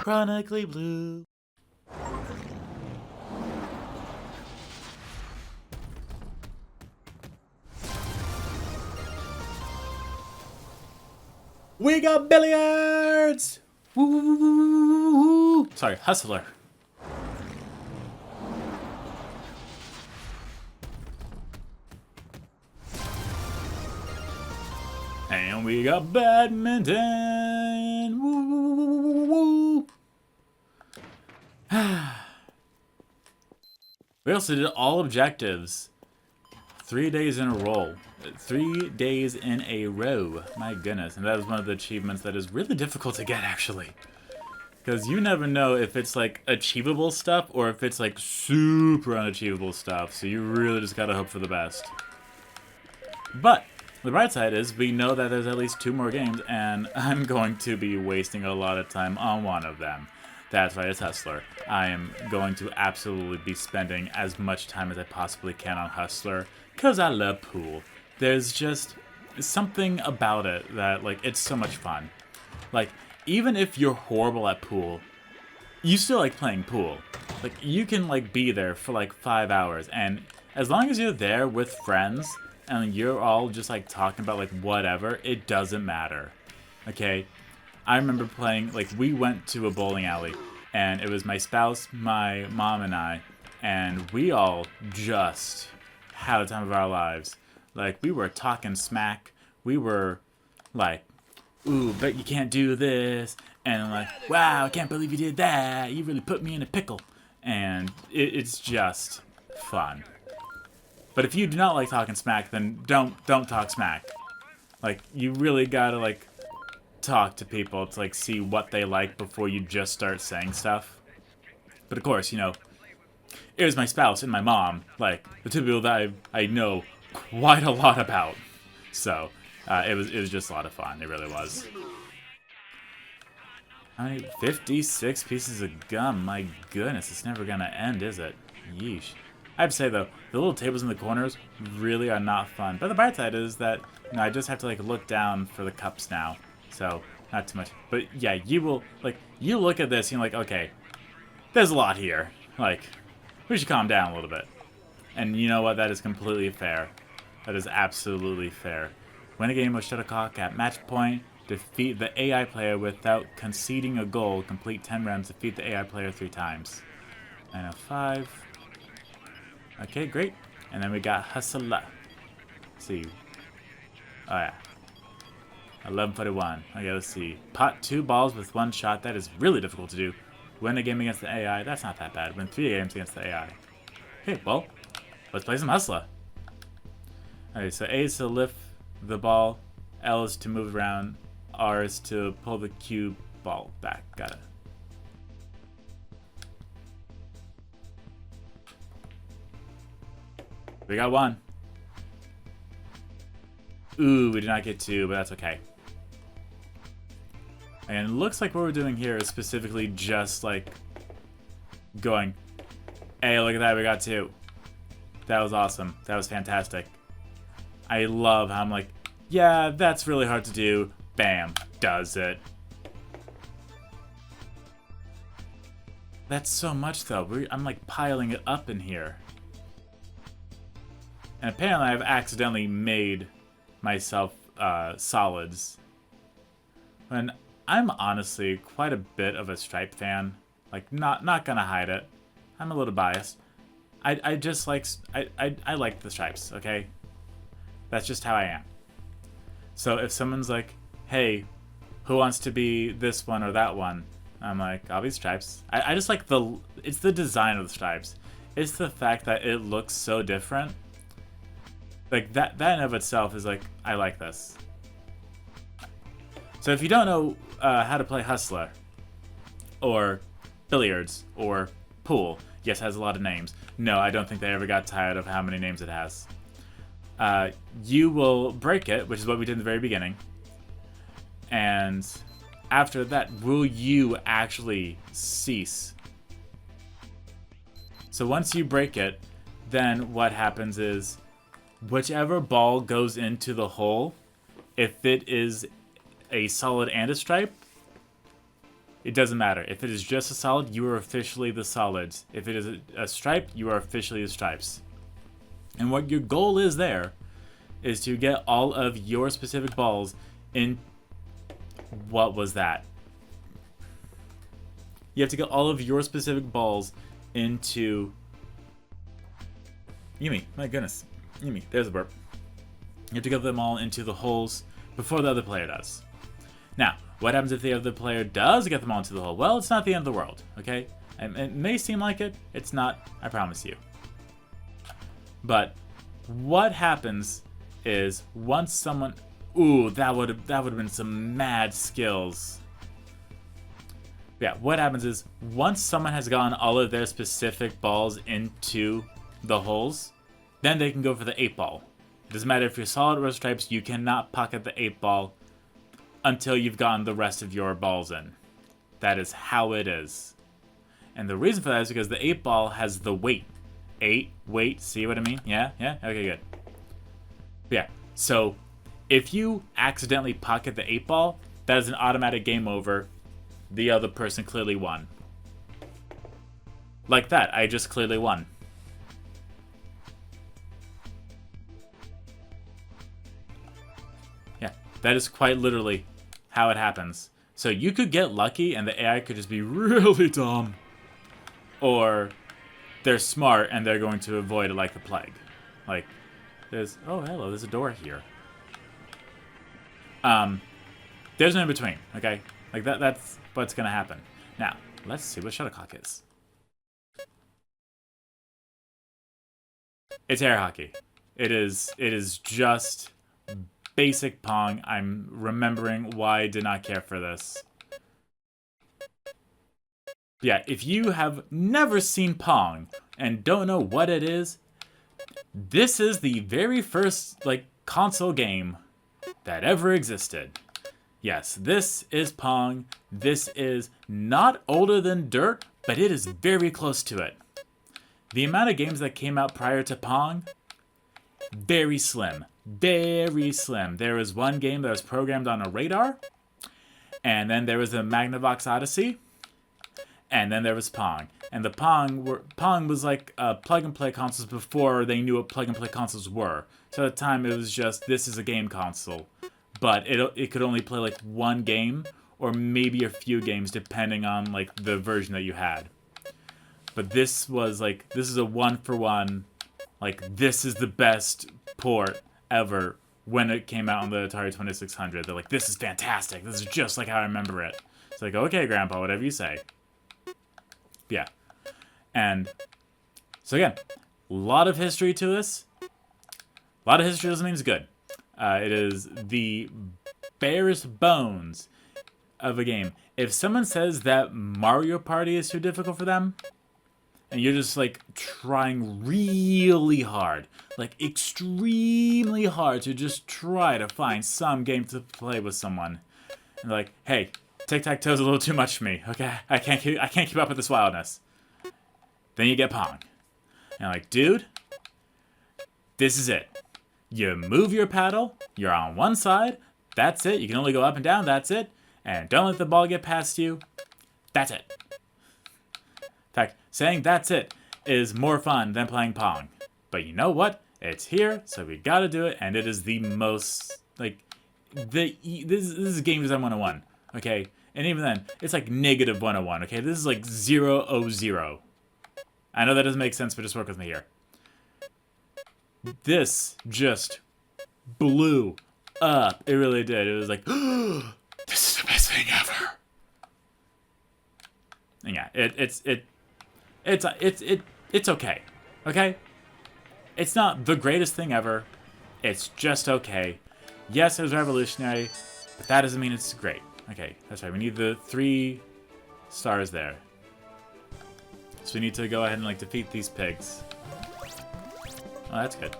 Chronically Blue. We got billiards! Woo! Sorry, hustler. And we got badminton. Woo! We also did all objectives. 3 days in a row. 3 days in a row. My goodness. And that is one of the achievements that is really difficult to get, actually. Because you never know if it's, like, achievable stuff or if it's, like, super unachievable stuff. So you really just gotta hope for the best. But the bright side is we know that there's at least 2 more games, and I'm going to be wasting a lot of time on one of them. That's right, it's Hustler. I am going to absolutely be spending as much time as I possibly can on Hustler, because I love pool. There's just something about it that, like, it's so much fun. Like, even if you're horrible at pool, you still like playing pool. Like, you can, like, be there for, like, 5 hours, and as long as you're there with friends, and you're all just, like, talking about, like, whatever, it doesn't matter. Okay? I remember playing, like, we went to a bowling alley, and it was my spouse, my mom, and I, and we all just had the time of our lives. Like, we were talking smack, we were, like, ooh, but you can't do this, and like, wow, I can't believe you did that, you really put me in a pickle, and it's just fun. But if you do not like talking smack, then don't talk smack. Like, you really gotta, like, talk to people to, like, see what they like before you just start saying stuff. But of course, you know, it was my spouse and my mom, like, the two people that I know quite a lot about. So, it was just a lot of fun. It really was. How many? 56 pieces of gum. My goodness, it's never gonna end, is it? Yeesh. I have to say, though, the little tables in the corners really are not fun. But the bright side is that, you know, I just have to, like, look down for the cups now. So, not too much. But, yeah, you will, like, you look at this and you're like, okay, there's a lot here. Like, we should calm down a little bit. And you know what? That is completely fair. That is absolutely fair. Win a game with shuttlecock at match point. Defeat the AI player without conceding a goal. Complete 10 rounds. Defeat the AI player 3 times. 905. Okay, great. And then we got Hustler. Let's see. Oh, yeah. 1141. Okay, let's see. Pot 2 balls with 1 shot. That is really difficult to do. Win a game against the AI. That's not that bad. Win 3 games against the AI. Okay, well, let's play some Hustler. Okay, so A is to lift the ball. L is to move around. R is to pull the cue ball back. Got it. We got 1. Ooh, we did not get 2, but that's okay. And it looks like what we're doing here is specifically just, like, going, hey, look at that, we got 2. That was awesome. That was fantastic. I love how I'm like, yeah, that's really hard to do. Bam, does it. That's so much, though. I'm, like, piling it up in here. And apparently I've accidentally made myself solids. And I'm honestly quite a bit of a stripe fan. Like, not gonna hide it. I'm a little biased. I just like I like the stripes, okay? That's just how I am. So if someone's like, hey, who wants to be this one or that one? I'm like, I'll be stripes. I just like it's the design of the stripes. It's the fact that it looks so different. Like, that in and of itself is like, I like this. So if you don't know how to play Hustler, or billiards, or pool, yes, it has a lot of names. No, I don't think they ever got tired of how many names it has. You will break it, which is what we did in the very beginning. And after that, will you actually cease? So once you break it, then what happens is, whichever ball goes into the hole, if it is a solid and a stripe, It doesn't matter. If it is just a solid, you are officially the solids. If it is a stripe, you are officially the stripes. And what your goal is there is to get all of your specific balls in... What was that? You have to get all of your specific balls into... Yumi, my goodness. Yumi, there's a burp. You have to get them all into the holes before the other player does. Now, what happens if the other player does get them all into the hole? Well, it's not the end of the world, okay? It may seem like it. It's not, I promise you. But what happens is once someone... Ooh, that would have been some mad skills. Yeah, what happens is once someone has gotten all of their specific balls into the holes, then they can go for the 8-ball. It doesn't matter if you're solid or stripes, you cannot pocket the 8-ball until you've gotten the rest of your balls in. That is how it is. And the reason for that is because the 8-ball has the weight. 8, weight, see what I mean? Yeah? Okay, good. Yeah, so if you accidentally pocket the 8-ball, that is an automatic game over. The other person clearly won. Like that, I just clearly won. Yeah, that is quite literally how it happens. So you could get lucky and the AI could just be really dumb. Or they're smart and they're going to avoid it like the plague. Like, there's... Oh, hello, there's a door here. There's no in between, okay? Like, that's what's gonna happen. Now, let's see what shuttlecock is. It's air hockey. It is just basic Pong. I'm remembering why I did not care for this. Yeah, if you have never seen Pong and don't know what it is, this is the very first, like, console game that ever existed. Yes, this is Pong. This is not older than dirt, but it is very close to it. The amount of games that came out prior to Pong, very slim. Very slim. There was one game that was programmed on a radar, and then there was the Magnavox Odyssey, and then there was Pong. And the Pong was like plug-and-play consoles before they knew what plug-and-play consoles were. So at the time, it was just, this is a game console. But it could only play like one game, or maybe a few games, depending on like the version that you had. But this was like, this is a one-for-one, like, this is the best port ever when it came out on the Atari 2600. They're like, this is fantastic. This is just like how I remember it. It's like, okay, Grandpa, whatever you say. Yeah. And so again, a lot of history to this. A lot of history doesn't mean it's good. It is the barest bones of a game. If someone says that Mario Party is too difficult for them, and you're just like trying really hard, like extremely hard to just try to find some game to play with someone, and they're like, hey, tic-tac-toe's a little too much for me, okay? I can't keep up with this wildness. Then you get Pong. And I'm like, dude, this is it. You move your paddle, you're on one side, that's it. You can only go up and down, that's it. And don't let the ball get past you. That's it. In fact, saying that's it is more fun than playing Pong. But you know what? It's here, so we gotta do it, and it is the most, like, this is game design 101, okay? And even then, it's like negative 101, okay? This is like 000. I know that doesn't make sense, but just work with me here. This just blew up. It really did. It was like, oh, this is the best thing ever. And yeah, it's okay. Okay? It's not the greatest thing ever. It's just okay. Yes, it was revolutionary, but that doesn't mean it's great. Okay, that's right. We need the 3 stars there. So we need to go ahead and like defeat these pigs. Oh, that's good.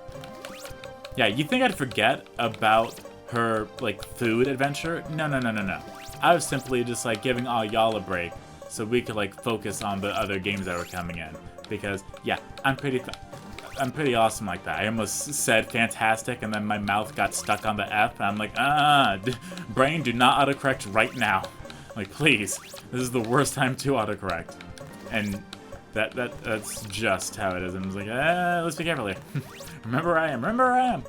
Yeah, you think I'd forget about her, like, food adventure? No. I was simply just, like, giving all y'all a break so we could, like, focus on the other games that were coming in. Because, yeah, I'm pretty awesome like that. I almost said fantastic, and then my mouth got stuck on the F, and I'm like, brain, do not autocorrect right now. Like, please. This is the worst time to autocorrect. And that's just how it is. I'm just like, let's be careful here. Remember where I am. Remember where I am.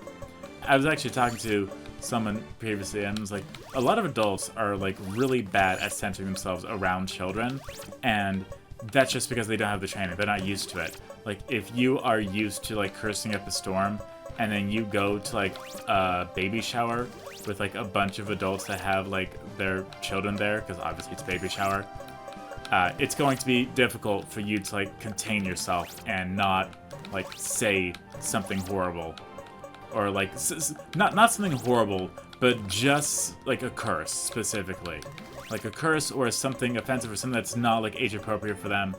I was actually talking to someone previously, and it was like, a lot of adults are like really bad at centering themselves around children, and that's just because they don't have the training. They're not used to it. Like, if you are used to like cursing up a storm, and then you go to like a baby shower with like a bunch of adults that have like their children there, because obviously it's a baby shower, it's going to be difficult for you to like contain yourself and not like say something horrible, or like not something horrible, but just like a curse specifically, like a curse or something offensive or something that's not like age appropriate for them.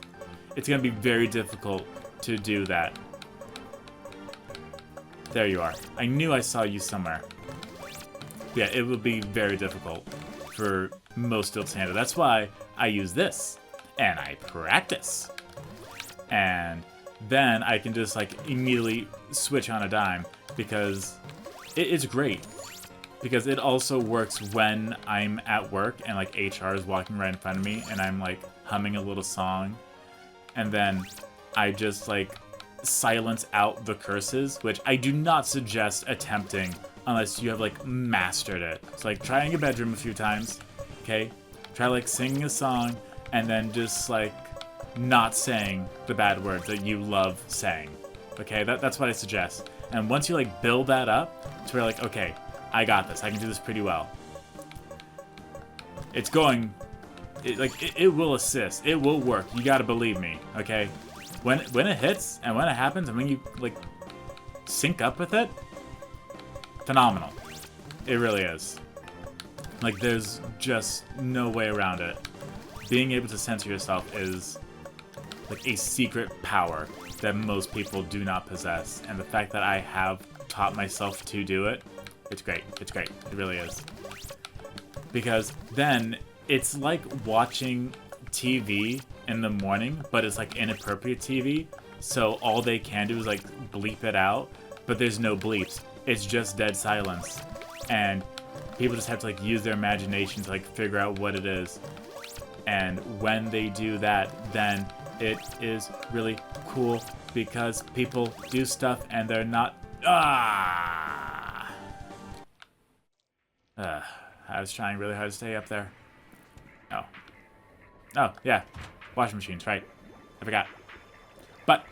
It's gonna be very difficult to do that. There you are. I knew I saw you somewhere. Yeah, it would be very difficult for most adults to handle. That's why I use this, and I practice. And then I can just like immediately switch on a dime, because it's great. Because it also works when I'm at work and like HR is walking right in front of me and I'm like humming a little song, and then I just like silence out the curses, which I do not suggest attempting unless you have like mastered it. So like try in your bedroom a few times, okay? Try like singing a song and then just like not saying the bad words that you love saying, okay? That's what I suggest. And once you like build that up to where like, okay, I got this, I can do this pretty well. It's going, it will assist, it will work. You gotta believe me, okay? When it hits and when it happens and when you like sync up with it, phenomenal. It really is. Like, there's just no way around it. Being able to censor yourself is like a secret power that most people do not possess, and the fact that I have taught myself to do it, it's great. It's great. It really is. Because then it's like watching TV in the morning, but it's like inappropriate TV, so all they can do is like bleep it out, but there's no bleeps. It's just dead silence, and people just have to like use their imagination to like figure out what it is. And when they do that, then it is really cool, because people do stuff and they're not I was trying really hard to stay up there. Oh yeah, washing machines, right? I forgot. But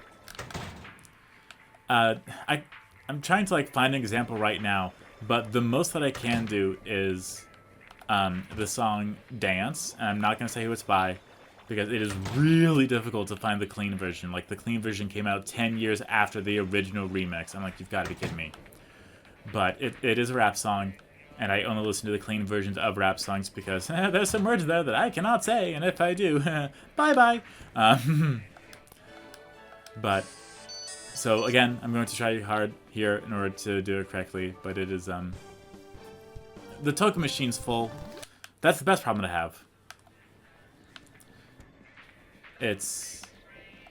I'm trying to like find an example right now, but the most that I can do is the song Dance, and I'm not gonna say who it's by, because it is really difficult to find the clean version. Like, the clean version came out 10 years after the original remix. I'm like, you've got to be kidding me. But it is a rap song, and I only listen to the clean versions of rap songs because there's some words there that I cannot say, and if I do, bye-bye. But, so again, I'm going to try hard here in order to do it correctly, but it is, the token machine's full. That's the best problem to have. It's,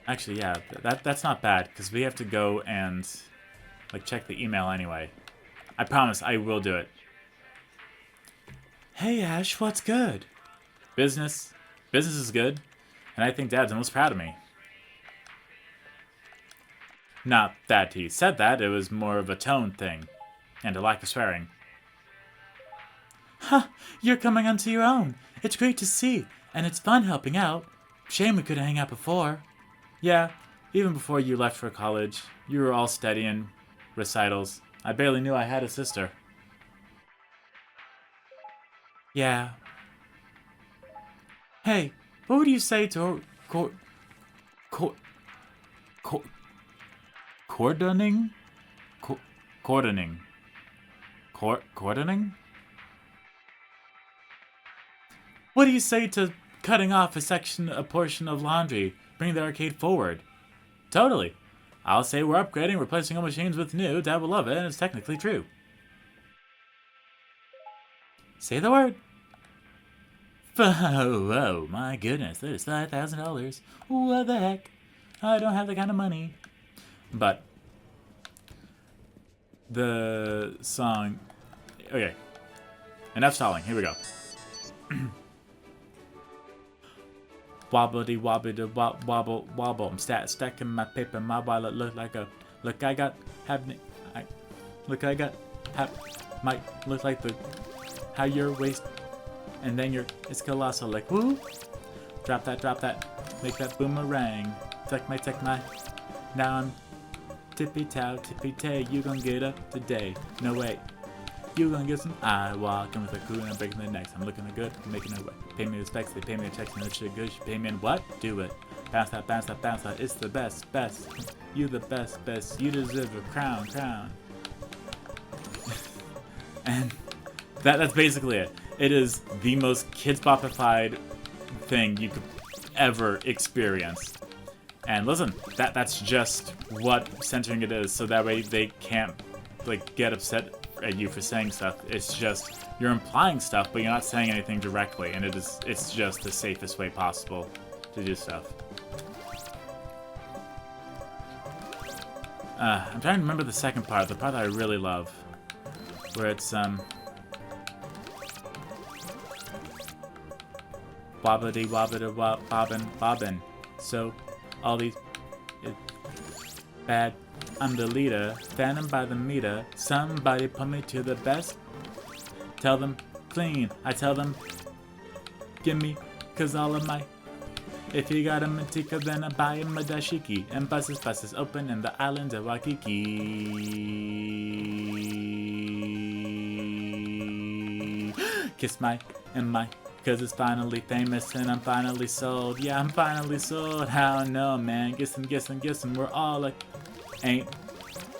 actually, yeah, that's not bad, because we have to go and, like, check the email anyway. I promise I will do it. Hey, Ash, what's good? Business. Business is good. And I think Dad's almost proud of me. Not that he said that, it was more of a tone thing. And a lack of swearing. Huh, you're coming onto your own. It's great to see, and it's fun helping out. Shame we couldn't hang out before. Yeah, even before you left for college, you were all studying recitals. I barely knew I had a sister. Yeah. Hey, what would you say to cordoning? Cordoning? Cordoning? What do you say to cutting off a portion of laundry, bringing the arcade forward? Totally. I'll say we're upgrading, replacing old machines with new. Dad will love it, and it's technically true. Say the word. Oh, my goodness, that is $5,000. What the heck? I don't have that kind of money. But the song... Okay. Enough stalling. Here we go. Wobbledy wobbly wobble wobble. I'm stacking my paper. My wallet look like a look. I got might look like the how your waist and then your it's colossal like woo. Drop that. Make that boomerang. Take my. Now I'm tippy tay. You gon' get up today. No way. You gonna get some eye walking with a crew and I'm breaking their necks. I'm looking good, I'm making it wet. Pay me the specs, they pay me the checks, and that shit good. You pay me in what? Do it. Bounce that. It's the best. You the best. You deserve a crown. And that's basically it. It is the most Kids Bopified thing you could ever experience. And listen, that's just what centering it is, so that way they can't like get upset at you for saying stuff. It's just you're implying stuff, but you're not saying anything directly, and it's just the safest way possible to do stuff. I'm trying to remember the second part, the part that I really love, where it's wobbly bobbin. So all these bad. I'm the leader, standing by the meter. Somebody put me to the best. Tell them clean. I tell them, give me, cause all of my. If you got a Mantika, then I buy him a dashiki. And buses open in the islands of Waikiki. Kiss my and my. Cause it's finally famous and I'm finally sold. Yeah, I'm finally sold. How no, man? Guess them. We're all like. Ain't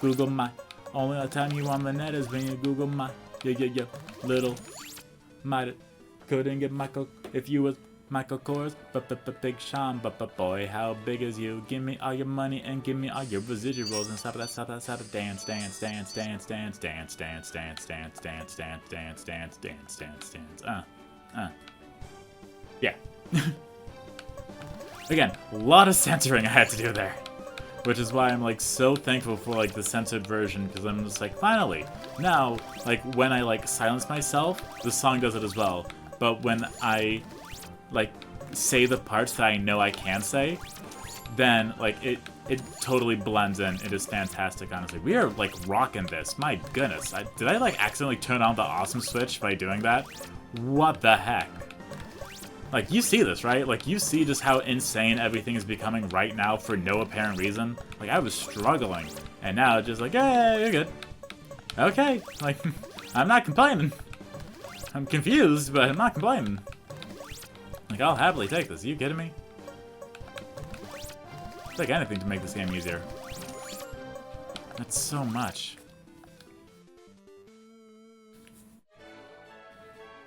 Google my only time you on the net is when you Google my little might couldn't get Michael if you was Michael Kors but Big Sean but boy how big is you? Give me all your money and give me all your residuals and stop that dance yeah. Again, a lot of censoring I had to do there. Which is why I'm like so thankful for like the censored version, because I'm just like, finally! Now, like when I like silence myself, the song does it as well. But when I like say the parts that I know I can say, then like it totally blends in. It is fantastic, honestly. We are like rocking this. My goodness. Did I like accidentally turn on the awesome switch by doing that? What the heck? Like, you see this, right? Like, you see just how insane everything is becoming right now for no apparent reason. Like, I was struggling, and now it's just like, yeah, you're good. Okay, like, I'm not complaining. I'm confused, but I'm not complaining. Like, I'll happily take this. Are you kidding me? I'll take anything to make this game easier. That's so much.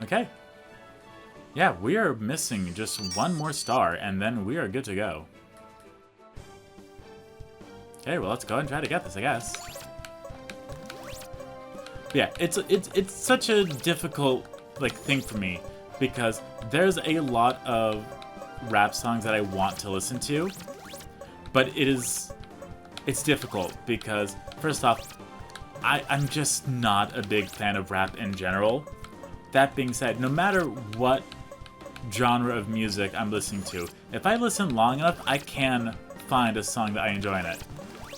Okay. Yeah, we are missing just one more star, and then we are good to go. Okay, well, let's go ahead and try to get this, I guess. But yeah, it's such a difficult like thing for me because there's a lot of rap songs that I want to listen to, but it's difficult because first off, I'm just not a big fan of rap in general. That being said, no matter what genre of music I'm listening to, if I listen long enough, I can find a song that I enjoy in it.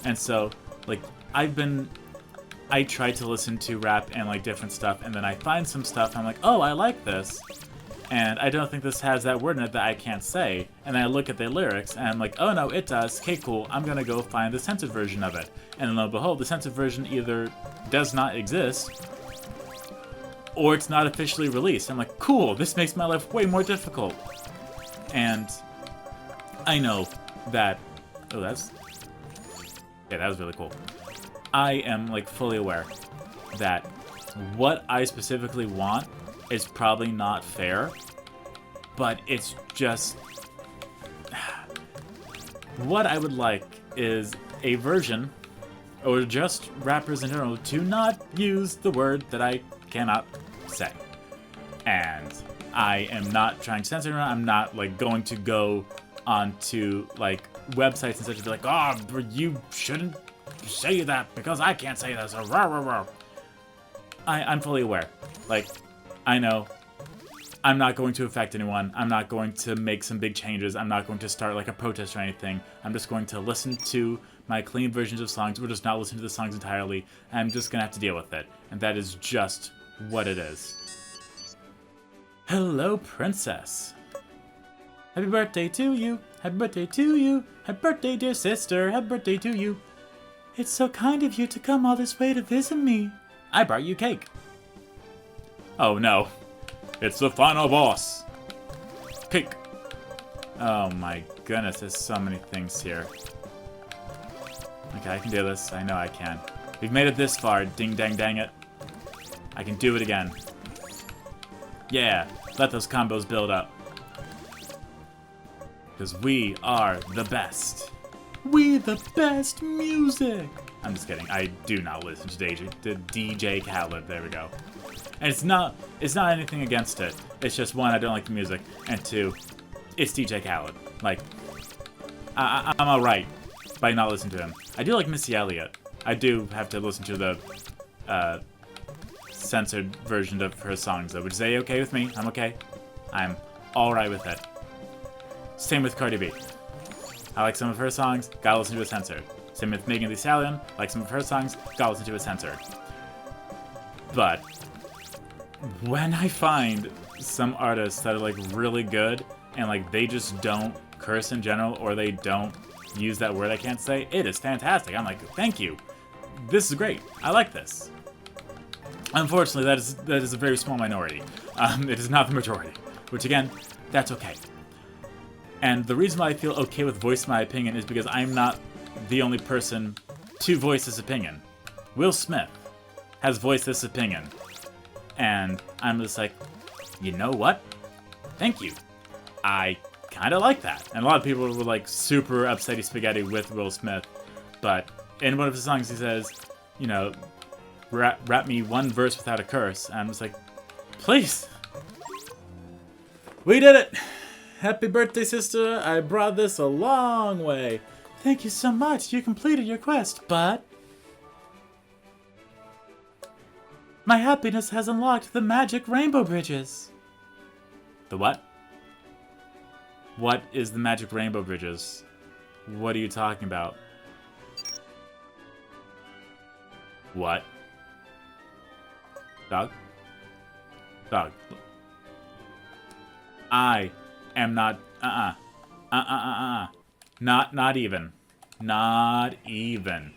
And so, like, I try to listen to rap and like different stuff, and then I find some stuff, and I'm like, oh, I like this, and I don't think this has that word in it that I can't say, and then I look at the lyrics, and I'm like, oh no, it does, okay, cool, I'm gonna go find the censored version of it. And lo and behold, the censored version either does not exist, or it's not officially released. I'm like, cool, this makes my life way more difficult. And I know that, oh, that was really cool. I am like fully aware that what I specifically want is probably not fair, but it's just, what I would like is a version, or just rappers in general, to not use the word that I cannot say. And I am not trying to censor it. I'm not like going to go onto like websites and such and be like, oh, you shouldn't say that because I can't say this. Or rah, rah, rah. I'm fully aware. Like, I know I'm not going to affect anyone. I'm not going to make some big changes. I'm not going to start like a protest or anything. I'm just going to listen to my clean versions of songs, or just not listen to the songs entirely. I'm just going to have to deal with it. And that is just what it is. Hello, princess. Happy birthday to you. Happy birthday to you. Happy birthday, dear sister. Happy birthday to you. It's so kind of you to come all this way to visit me. I brought you cake. Oh no. It's the final boss. Cake. Oh my goodness, there's so many things here. Okay, I can do this. I know I can. We've made it this far. Ding dang dang it. I can do it again. Yeah, let those combos build up. Because we are the best. We the best music. I'm just kidding. I do not listen to DJ Khaled. There we go. And it's not anything against it. It's just, one, I don't like the music, and two, it's DJ Khaled. Like, I'm alright by not listening to him. I do like Missy Elliott. I do have to listen to the censored version of her songs, though, which is okay with me. I'm okay. I'm alright with it. Same with Cardi B. I like some of her songs, gotta listen to it censored. Same with Megan Thee Stallion, like some of her songs, gotta listen to it censored. But when I find some artists that are like really good and like they just don't curse in general, or they don't use that word I can't say, it is fantastic. I'm like, thank you. This is great. I like this. Unfortunately, that is a very small minority. It is not the majority, which again, that's okay. And the reason why I feel okay with voicing my opinion is because I'm not the only person to voice this opinion. Will Smith has voiced this opinion. And I'm just like, you know what? Thank you. I kind of like that. And a lot of people were like super upsetty spaghetti with Will Smith. But in one of his songs he says, you know, rap me one verse without a curse. And I'm just like, please. We did it. Happy birthday, sister. I brought this a long way. Thank you so much. You completed your quest, but my happiness has unlocked the magic rainbow bridges. The what? What is the magic rainbow bridges? What are you talking about? What? Dog? Dog. I am not, Not even. Not even.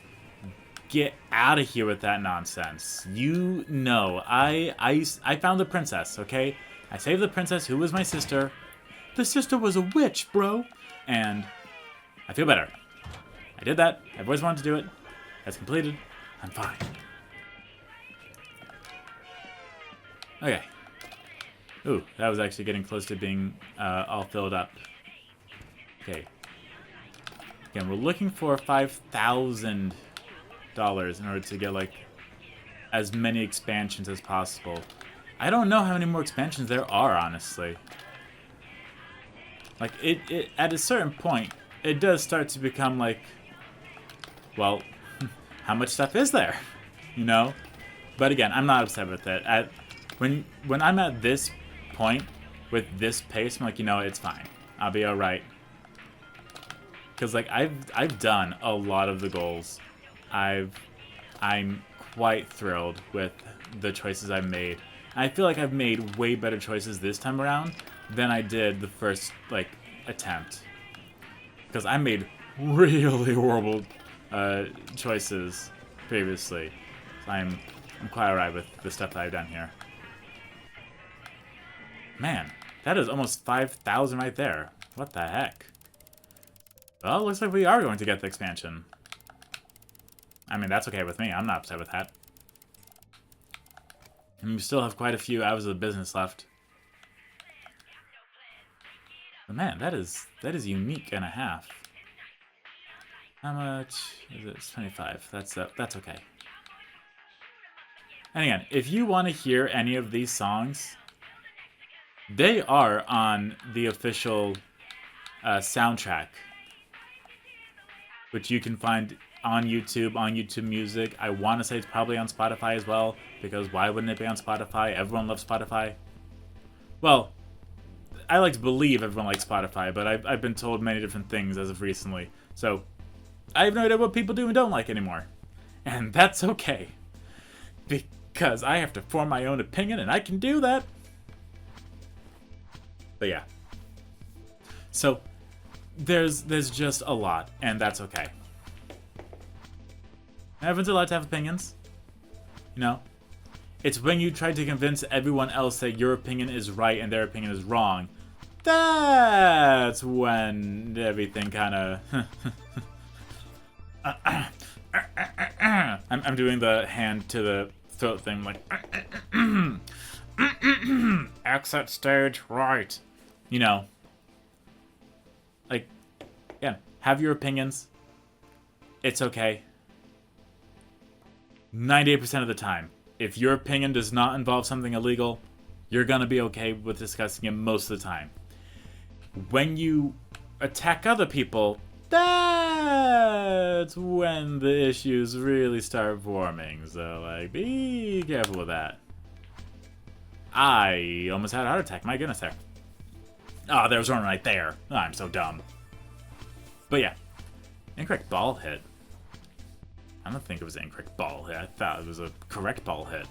Get out of here with that nonsense. You know, I found the princess, okay? I saved the princess who was my sister. The sister was a witch, bro. And I feel better. I did that. I've always wanted to do it. That's completed. I'm fine. Okay. Ooh, that was actually getting close to being all filled up. Okay. Again, we're looking for $5,000 in order to get, like, as many expansions as possible. I don't know how many more expansions there are, honestly. Like, it at a certain point, it does start to become, like, well, how much stuff is there? You know? But again, I'm not upset with it. When I'm at this point, with this pace, I'm like, you know, it's fine. I'll be alright. Because, like, I've done a lot of the goals. I'm quite thrilled with the choices I've made. I feel like I've made way better choices this time around than I did the first, like, attempt. Because I made really horrible choices previously. So I'm quite alright with the stuff that I've done here. Man, that is almost 5,000 right there. What the heck? Well, it looks like we are going to get the expansion. I mean, that's okay with me. I'm not upset with that. And we still have quite a few hours of business left. But man, that is unique and a half. How much is it? It's 25. That's okay. And again, if you want to hear any of these songs, they are on the official soundtrack, which you can find on YouTube Music. I want to say it's probably on Spotify as well, because why wouldn't it be on Spotify? Everyone loves Spotify. Well, I like to believe everyone likes Spotify, but I've been told many different things as of recently. So, I have no idea what people do and don't like anymore. And that's okay. Because I have to form my own opinion, and I can do that. But yeah. So, there's just a lot, and that's okay. Everyone's allowed to have opinions. You know? It's when you try to convince everyone else that your opinion is right and their opinion is wrong. That's when everything kind of... I'm doing the hand to the throat thing, like... Exit stage right. You know. Like, yeah, have your opinions. It's okay. 98% of the time. If your opinion does not involve something illegal, you're gonna be okay with discussing it most of the time. When you attack other people, that's when the issues really start forming. So, like, be careful with that. I almost had a heart attack. My goodness, there. Oh, there was one right there. Oh, I'm so dumb. But yeah, incorrect ball hit. I don't think it was an incorrect ball hit. I thought it was a correct ball hit.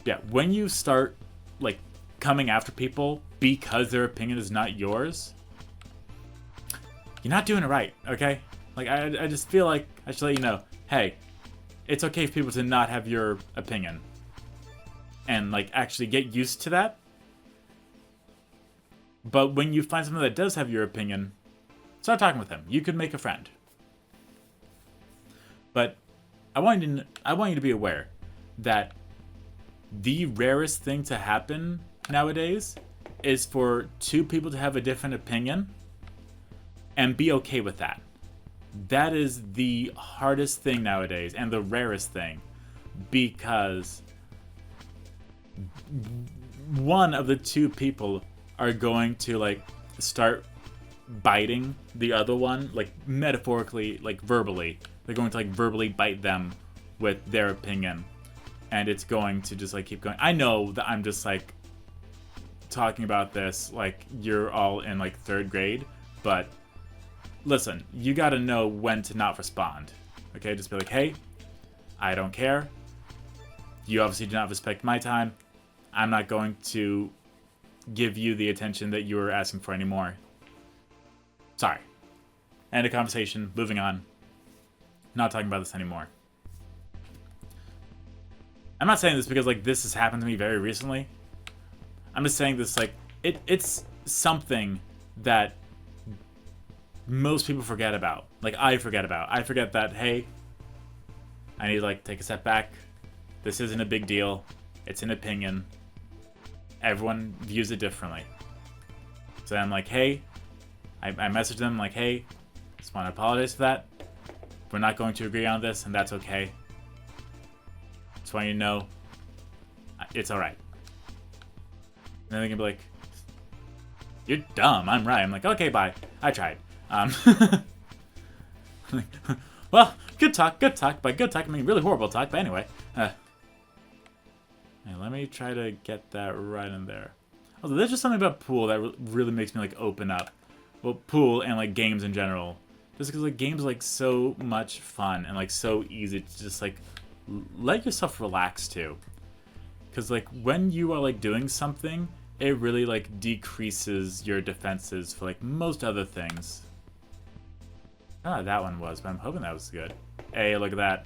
Yeah, when you start, like, coming after people because their opinion is not yours, you're not doing it right, okay? Like, I just feel like I should let you know, hey, it's okay for people to not have your opinion. And, like, actually get used to that. But when you find someone that does have your opinion, start talking with them. You could make a friend. But I want you to be aware that the rarest thing to happen nowadays is for two people to have a different opinion and be okay with that. That is the hardest thing nowadays and the rarest thing, because one of the two people are going to, like, start biting the other one, like, metaphorically, like, verbally. They're going to, like, verbally bite them with their opinion. And it's going to just, like, keep going. I know that I'm just, like, talking about this like you're all in, like, 3rd grade. But, listen, you gotta know when to not respond. Okay? Just be like, hey, I don't care. You obviously do not respect my time. I'm not going to give you the attention that you were asking for anymore. Sorry. End of conversation. Moving on. Not talking about this anymore. I'm not saying this because, like, this has happened to me very recently. I'm just saying this, like, it's something that most people forget about. Like, I forget about. I forget that, hey, I need to, like, take a step back. This isn't a big deal. It's an opinion. Everyone views it differently. So I'm like, hey, I message them like, hey, just want to apologize for that. We're not going to agree on this, and that's okay. Just want you to know, it's alright. And then they can be like, you're dumb, I'm right. I'm like, okay, bye. I tried. Well, good talk, by good talk, I mean really horrible talk, but anyway. Let me try to get that right in there. Also, there's just something about pool that really makes me, like, open up. Well, pool and, like, games in general. Just because, like, games are, like, so much fun and, like, so easy to just, like, let yourself relax, too. Because, like, when you are, like, doing something, it really, like, decreases your defenses for, like, most other things. I don't know what that one was, but I'm hoping that was good. Hey, look at that.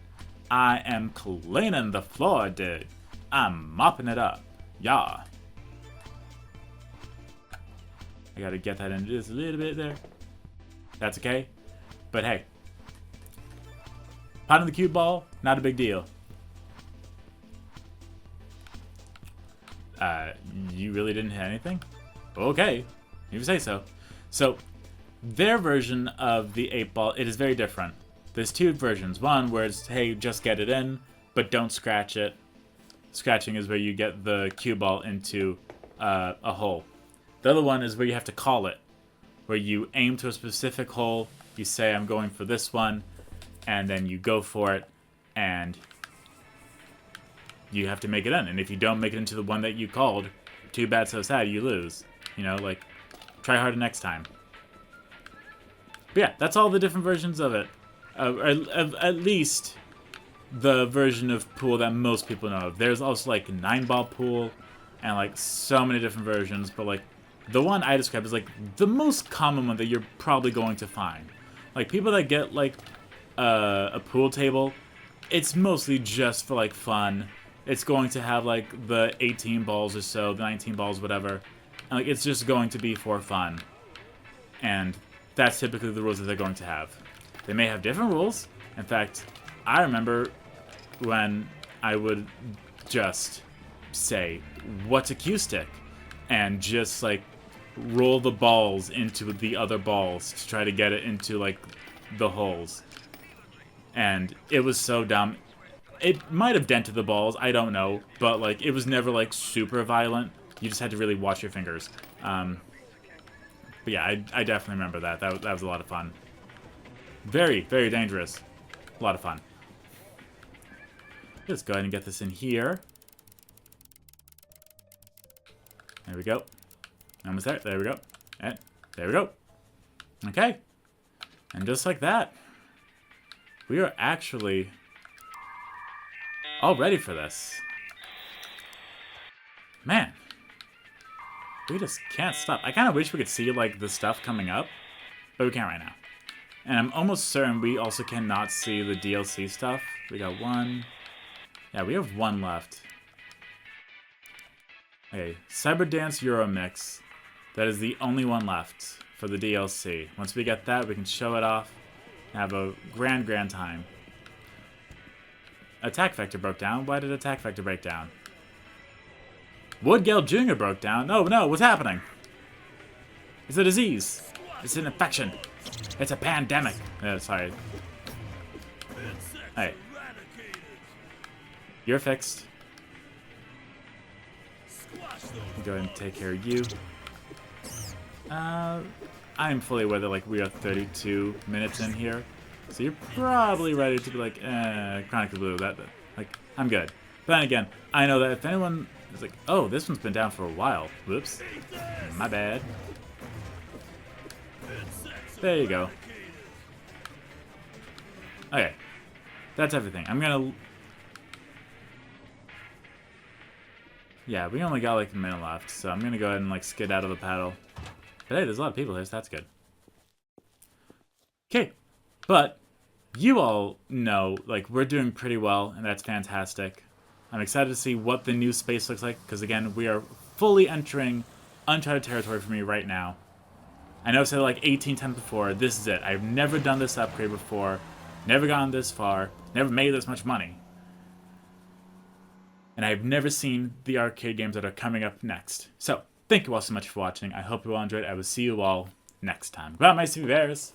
I am cleaning the floor, dude. I'm mopping it up. Yeah. I gotta get that in just a little bit there. That's okay. But hey. Potting the cue ball, not a big deal. You really didn't hit anything? Okay. You say so. So, their version of the 8-ball, it is very different. There's two versions. One where it's, hey, just get it in, but don't scratch it. Scratching is where you get the cue ball into a hole. The other one is where you have to call it, where you aim to a specific hole, you say, I'm going for this one, and then you go for it, and you have to make it in. And if you don't make it into the one that you called, too bad, so sad, you lose. You know, like, try harder next time. But yeah, that's all the different versions of it. At least the version of pool that most people know of. There's also like 9-ball pool and like so many different versions, but like the one I described is like the most common one that you're probably going to find. Like people that get like a pool table, it's mostly just for like fun. It's going to have like the 18 balls or so, the 19 balls, whatever. And like it's just going to be for fun. And that's typically the rules that they're going to have. They may have different rules. In fact, I remember when I would just say, what's a cue stick? And just like roll the balls into the other balls to try to get it into like the holes. And it was so dumb. It might have dented the balls, I don't know, but like it was never like super violent. You just had to really watch your fingers. But yeah, I definitely remember that. That was a lot of fun. Very, very dangerous. A lot of fun. Let's go ahead and get this in here. There we go. Almost there. There we go. And there we go. Okay. And just like that, we are actually all ready for this. Man. We just can't stop. I kind of wish we could see, like, the stuff coming up, but we can't right now. And I'm almost certain we also cannot see the DLC stuff. We got one. Yeah, we have one left. Okay, Cyberdance Euromix. That is the only one left for the DLC. Once we get that, we can show it off and have a grand time. Attack Vector broke down. Why did Attack Vector break down? Woodgale Jr. broke down. No, what's happening? It's a disease. It's an infection. It's a pandemic. Sorry. Hey. You're fixed. Go ahead and take care of you. I'm fully aware that like we are 32 minutes in here. So you're probably ready to be like, Chronically Blue, that like, I'm good. But then again, I know that if anyone is like, oh, this one's been down for a while. Whoops. My bad. There you go. Okay. That's everything. I'm gonna... Yeah, we only got like a minute left, so I'm gonna go ahead and like skid out of the paddle. But hey, there's a lot of people here, so that's good. Okay. But you all know, like, we're doing pretty well, and that's fantastic. I'm excited to see what the new space looks like, because again, we are fully entering uncharted territory for me right now. I know I've said it like 18 times before, this is it. I've never done this upgrade before, never gone this far, never made this much money. And I've never seen the arcade games that are coming up next. So, thank you all so much for watching. I hope you all enjoyed. I will see you all next time. Goodbye, my sweet bears!